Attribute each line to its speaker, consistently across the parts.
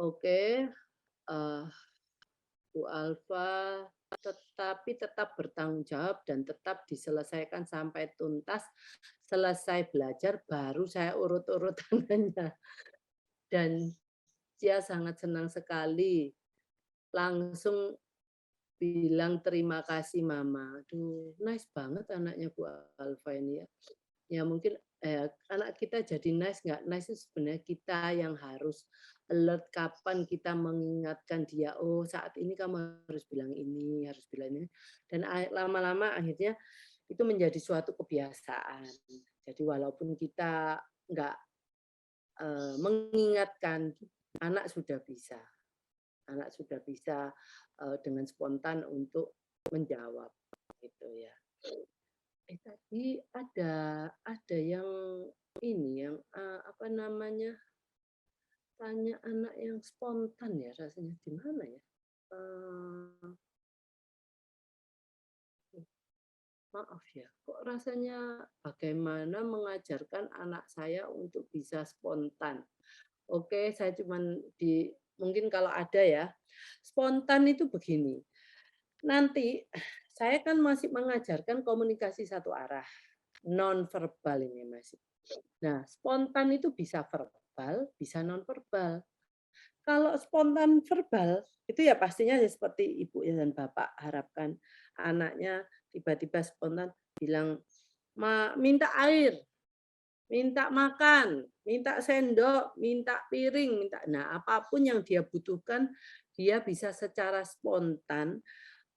Speaker 1: Oke, eee, Bu Alfa, tetapi tetap bertanggung jawab dan tetap diselesaikan sampai tuntas. Selesai belajar baru saya urut-urut tangannya. Dan dia sangat senang sekali, langsung bilang, "Terima kasih mama." Aduh, nice banget anaknya Bu Alfa ini ya. Ya mungkin, anak kita jadi nice nggak nice itu sebenarnya kita yang harus alert kapan kita mengingatkan dia, "Oh saat ini kamu harus bilang ini, harus bilang ini." Dan lama-lama akhirnya itu menjadi suatu kebiasaan. Jadi walaupun kita nggak, mengingatkan, anak sudah bisa. Anak sudah bisa, dengan spontan untuk menjawab, gitu ya. Tadi ada yang ini, yang, apa namanya, tanya anak yang spontan ya rasanya, di mana ya? Eee, maaf ya, kok rasanya bagaimana mengajarkan anak saya untuk bisa spontan? Oke, saya cuman mungkin kalau ada ya, spontan itu begini, nanti saya kan masih mengajarkan komunikasi satu arah, nonverbal ini masih. Nah, spontan itu bisa verbal, bisa nonverbal. Kalau spontan verbal, itu ya pastinya ya seperti ibu dan bapak harapkan anaknya tiba-tiba spontan bilang, minta air, minta makan, minta sendok, minta piring, apapun yang dia butuhkan, dia bisa secara spontan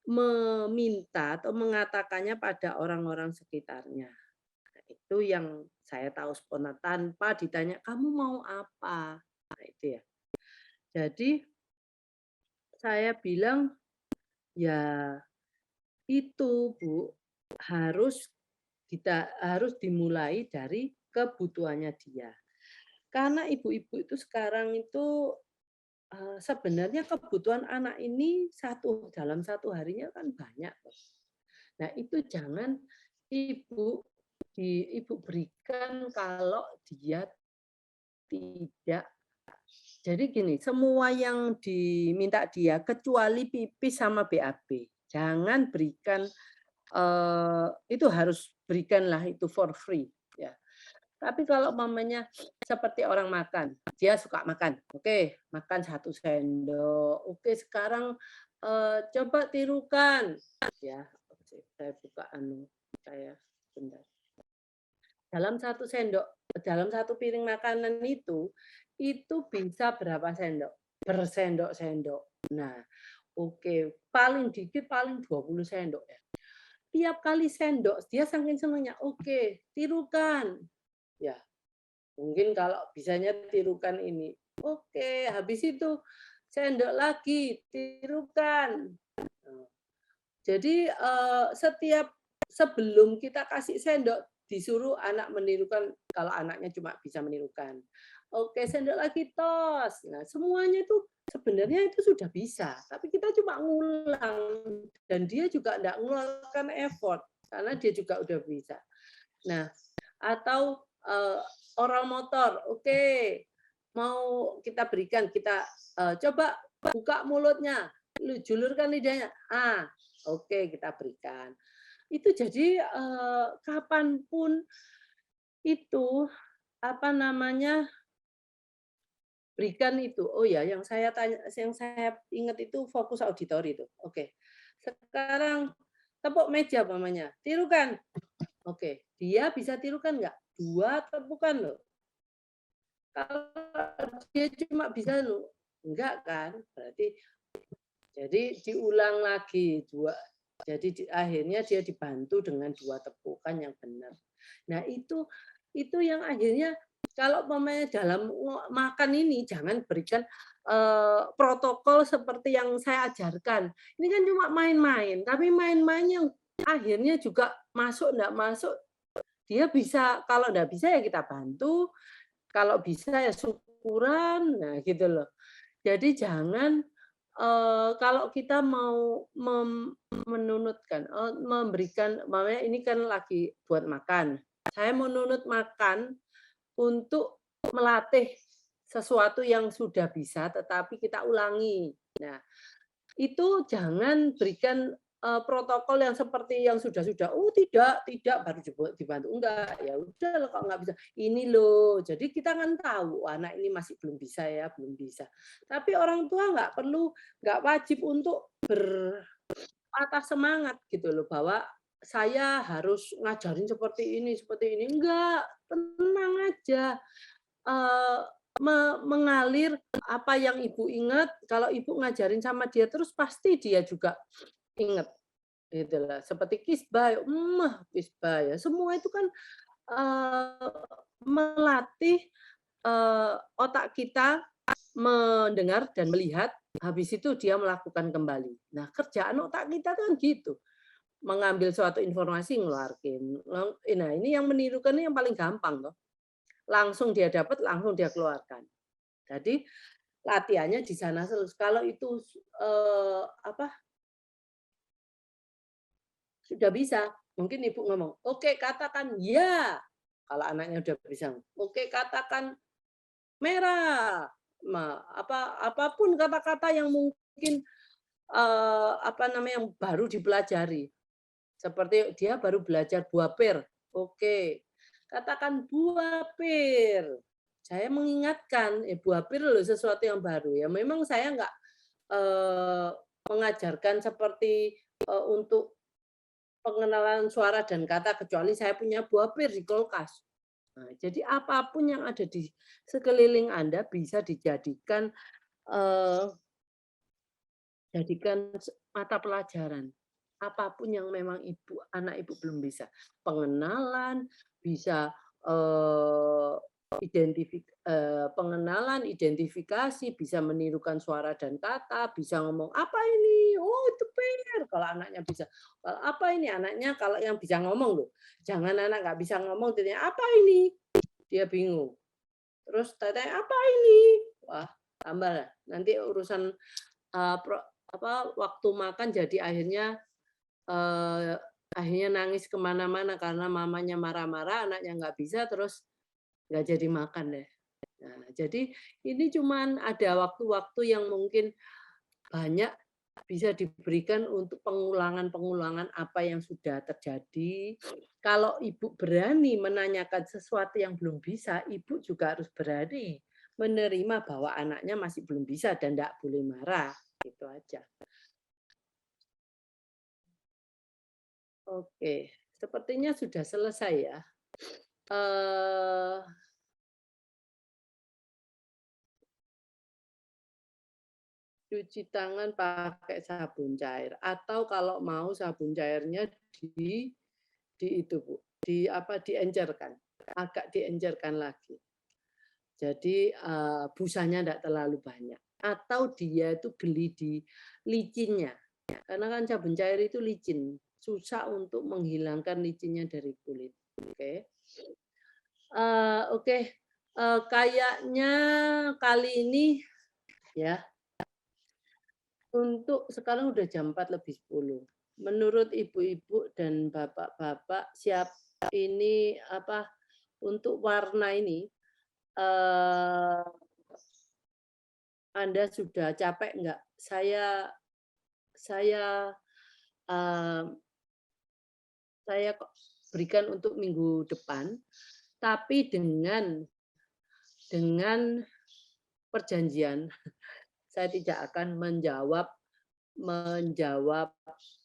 Speaker 1: meminta atau mengatakannya pada orang-orang sekitarnya. Nah, itu yang saya tahu spontan tanpa ditanya, "Kamu mau apa?" Nah, itu ya. Jadi saya bilang, "Ya itu, Bu, harus harus dimulai dari kebutuhannya dia." Karena ibu-ibu itu sekarang itu, sebenarnya kebutuhan anak ini dalam satu harinya kan banyak. Nah, itu jangan ibu ibu berikan kalau dia tidak. Jadi gini, semua yang diminta dia kecuali pipis sama BAB, jangan berikan, itu harus berikanlah itu for free, ya. Tapi kalau mamanya seperti orang makan, dia suka makan, oke, makan 1 sendok, oke sekarang, coba tirukan, ya, saya buka saya sebentar. Dalam satu piring makanan itu bisa berapa sendok? Bersendok-sendok. Nah, oke, paling dikit paling 20 sendok ya. Tiap kali sendok, dia saking senangnya, "Oke, tirukan." Ya, mungkin kalau bisanya tirukan ini. Oke, habis itu sendok lagi, tirukan. Nah, jadi, sebelum kita kasih sendok, disuruh anak menirukan kalau anaknya cuma bisa menirukan. Oke, sendok lagi, tos. Nah, semuanya itu sebenarnya itu sudah bisa, tapi kita cuma ngulang dan dia juga enggak mengeluarkan effort, karena dia juga udah bisa. Nah, atau, oral motor, oke, mau kita berikan, coba buka mulutnya, julurkan lidahnya, oke kita berikan. Itu jadi, kapan itu, apa namanya, berikan itu. Oh ya, yang saya ingat itu fokus auditori itu, oke. Sekarang tepuk meja umpamanya, tirukan, oke. Dia bisa tirukan nggak? 2 tepukan loh. Kalau dia cuma bisa enggak kan, berarti jadi diulang lagi jadi akhirnya dia dibantu dengan 2 tepukan yang benar. Nah itu yang akhirnya kalau umpamanya dalam makan ini jangan berikan, protokol seperti yang saya ajarkan. Ini kan cuma main-main, tapi main-main yang akhirnya juga masuk enggak masuk, dia bisa kalau enggak bisa ya kita bantu, kalau bisa ya syukuran, nah gitu loh. Jadi jangan, kalau kita mau menunutkan, memberikan umpamanya ini kan lagi buat makan, saya menunut makan untuk melatih sesuatu yang sudah bisa tetapi kita ulangi. Nah, itu jangan berikan, protokol yang seperti yang sudah-sudah, "Oh tidak tidak," baru dibantu, enggak, ya udah loh kalau nggak bisa, "Ini loh." Jadi kita kan tahu, "Wah, anak ini masih belum bisa ya, belum bisa." Tapi orang tua nggak wajib untuk berpatah semangat gitu loh, bahwa saya harus ngajarin seperti ini, enggak, tenang aja. Eee, mengalir apa yang Ibu ingat, kalau Ibu ngajarin sama dia terus pasti dia juga ingat, gitu loh. Seperti kisbah, kisbah ya, semua itu kan, eee, melatih, otak kita mendengar dan melihat, habis itu dia melakukan kembali. Nah, kerjaan otak kita kan gitu, mengambil suatu informasi, ngeluarin. Nah, ini yang menirukan ini yang paling gampang toh. Langsung dia dapat, langsung dia keluarkan. Jadi latihannya di sana terus. Kalau itu apa, sudah bisa, mungkin ibu ngomong, "Oke, katakan ya." Kalau anaknya udah bisa, "Oke, katakan merah." Apapun kata-kata yang mungkin, apa namanya, yang baru dipelajari. Seperti dia baru belajar buah pir, oke, katakan buah pir. Saya mengingatkan, buah pir loh sesuatu yang baru ya. Memang saya nggak, eee, mengajarkan seperti, untuk pengenalan suara dan kata, kecuali saya punya buah pir di kulkas. Nah, jadi apapun yang ada di sekeliling Anda bisa dijadikan, eee, mata pelajaran. Apapun yang memang anak Ibu belum bisa. Pengenalan, bisa, pengenalan, identifikasi, bisa menirukan suara dan kata, bisa ngomong, "Apa ini? Oh, itu pir." Kalau anaknya bisa. Kalau apa ini? Anaknya kalau yang bisa ngomong loh. Jangan anak nggak bisa ngomong, tanya, "Apa ini?" Dia bingung. Terus tanya, "Apa ini?" Wah, tambah lah. Nanti urusan, eee, pro waktu makan jadi akhirnya nangis kemana-mana karena mamanya marah-marah, anaknya nggak bisa, terus nggak jadi makan deh. Nah, jadi ini cuman ada waktu-waktu yang mungkin banyak bisa diberikan untuk pengulangan-pengulangan apa yang sudah terjadi. Kalau Ibu berani menanyakan sesuatu yang belum bisa, Ibu juga harus berani menerima bahwa anaknya masih belum bisa dan tidak boleh marah, gitu aja. Oke, sepertinya sudah selesai ya. Eee, cuci tangan pakai sabun cair atau kalau mau sabun cairnya di itu, Bu, diencerkan, agak diencerkan lagi. Jadi, busanya ndak terlalu banyak. Atau dia itu beli di licinnya, karena kan sabun cair itu licin, susah untuk menghilangkan licinnya dari kulit, oke. Oke, kayaknya kali ini ya, untuk sekarang udah jam 4:10. Menurut ibu-ibu dan bapak-bapak ini apa, untuk warna ini, eee, Anda sudah capek nggak? Saya, eee, saya kok berikan untuk minggu depan, tapi dengan perjanjian, saya tidak akan menjawab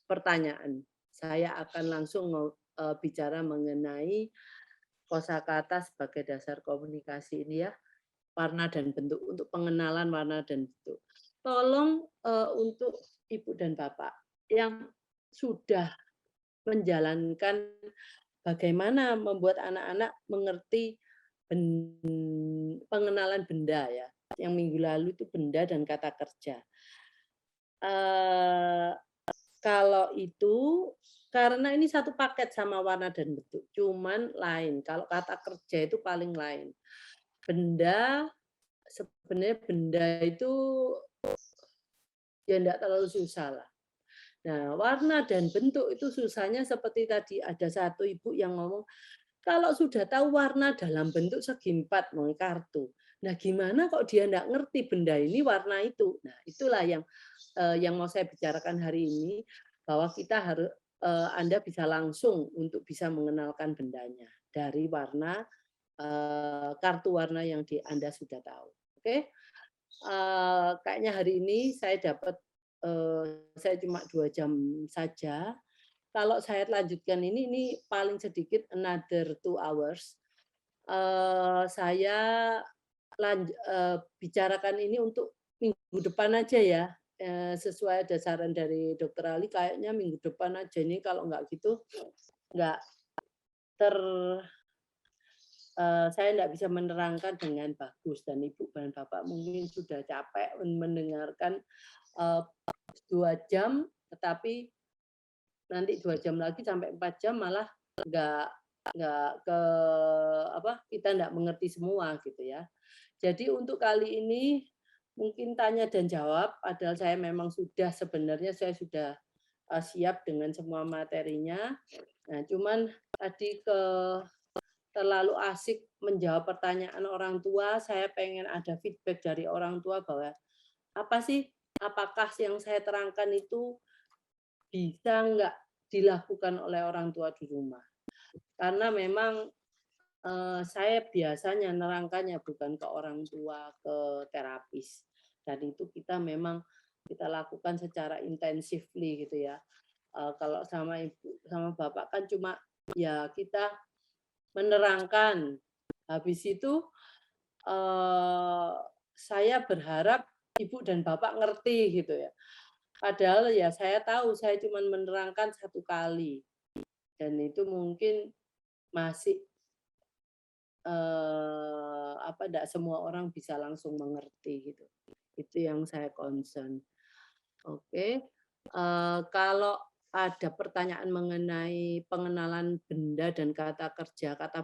Speaker 1: pertanyaan. Saya akan langsung bicara mengenai kosakata sebagai dasar komunikasi ini ya, warna dan bentuk, untuk pengenalan warna dan bentuk. Tolong, untuk Ibu dan Bapak yang sudah menjalankan bagaimana membuat anak-anak mengerti pengenalan benda ya, yang minggu lalu itu benda dan kata kerja. Eee, kalau itu karena ini satu paket sama warna dan bentuk, cuman lain. Kalau kata kerja itu paling lain. Benda, sebenarnya benda itu ya enggak terlalu susah lah. Nah, warna dan bentuk itu susahnya seperti tadi ada satu ibu yang ngomong, kalau sudah tahu warna dalam bentuk segi empat, mau kartu. Nah, gimana kok dia nggak ngerti benda ini warna itu? Nah, itulah yang mau saya bicarakan hari ini, bahwa kita harus Anda bisa langsung untuk bisa mengenalkan bendanya dari warna, kartu warna yang Anda sudah tahu, oke? Kayaknya hari ini saya cuma 2 jam saja. Kalau saya lanjutkan ini paling sedikit another 2 hours. Saya bicarakan ini untuk minggu depan aja ya, sesuai ada saran dari Dokter Ali kayaknya minggu depan aja ini kalau nggak gitu nggak ter saya nggak bisa menerangkan dengan bagus dan Ibu dan Bapak mungkin sudah capek mendengarkan, eee, 2 jam, tetapi nanti 2 jam lagi sampai 4 jam malah nggak nggak ke apa, kita nggak mengerti semua gitu ya. Jadi untuk kali ini mungkin tanya dan jawab, padahal saya memang sebenarnya saya sudah, siap dengan semua materinya. Nah, cuman tadi terlalu asik menjawab pertanyaan orang tua, saya pengen ada feedback dari orang tua bahwa, apa sih, apakah yang saya terangkan itu bisa nggak dilakukan oleh orang tua di rumah? Karena memang, saya biasanya nerangkannya bukan ke orang tua, ke terapis. Dan itu kita lakukan secara intensively gitu ya. Kalau sama ibu sama bapak kan cuma ya kita menerangkan. Habis itu, eee, saya berharap ibu dan bapak ngerti gitu ya. Padahal ya saya tahu saya cuma menerangkan 1 kali dan itu mungkin masih, nggak semua orang bisa langsung mengerti gitu. Itu yang saya concern. Oke, kalau ada pertanyaan mengenai pengenalan benda dan kata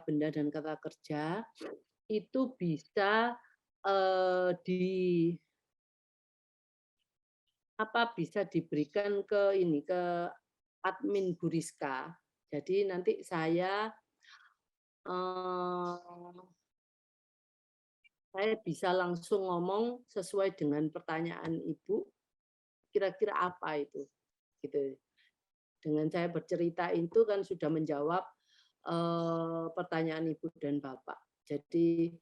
Speaker 1: benda dan kata kerja, itu bisa, eee, di bisa diberikan ke ini, ke admin Bu Rizka. Jadi nanti eee, saya bisa langsung ngomong sesuai dengan pertanyaan Ibu, kira-kira apa itu, gitu. Dengan saya bercerita itu kan sudah menjawab, pertanyaan Ibu dan Bapak. Jadi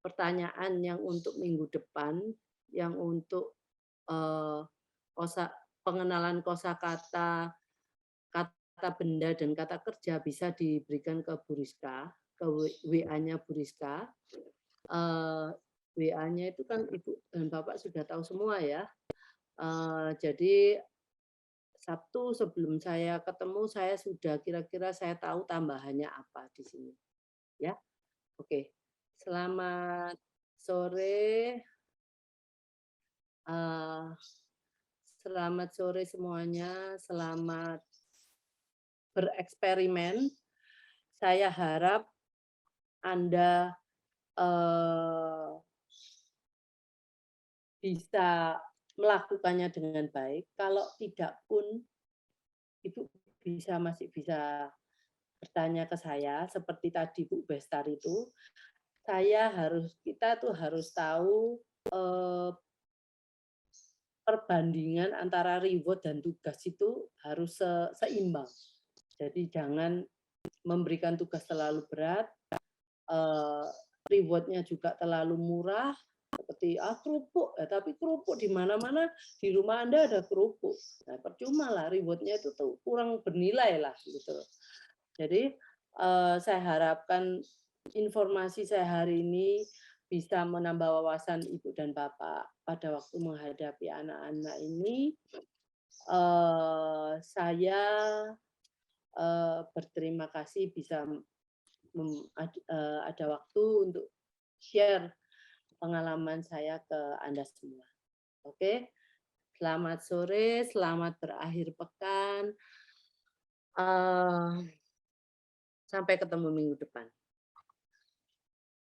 Speaker 1: pertanyaan yang untuk minggu depan, yang untuk, eee, kosa pengenalan kosakata, kata benda dan kata kerja bisa diberikan ke Bu Rizka, ke WA-nya Bu Rizka. WA-nya itu kan Ibu dan Bapak sudah tahu semua ya. Jadi Sabtu sebelum saya ketemu, saya sudah kira-kira saya tahu tambahannya apa di sini, ya. Oke. Selamat sore, eee, selamat sore semuanya, selamat bereksperimen. Saya harap Anda, eee, bisa melakukannya dengan baik. Kalau tidak pun Ibu masih bisa bertanya ke saya seperti tadi Bu Bestar itu, kita tuh harus tahu, eee, perbandingan antara reward dan tugas itu harus seimbang. Jadi jangan memberikan tugas terlalu berat, eee, reward-nya juga terlalu murah, seperti, kerupuk, tapi kerupuk di mana-mana, di rumah Anda ada kerupuk. Nah, percuma lah reward-nya itu tuh kurang bernilai lah, gitu. Jadi, saya harapkan informasi saya hari ini bisa menambah wawasan ibu dan bapak pada waktu menghadapi anak-anak ini. Saya, berterima kasih bisa ada waktu untuk share pengalaman saya ke Anda semua. Oke, selamat sore, selamat berakhir pekan, sampai ketemu minggu depan.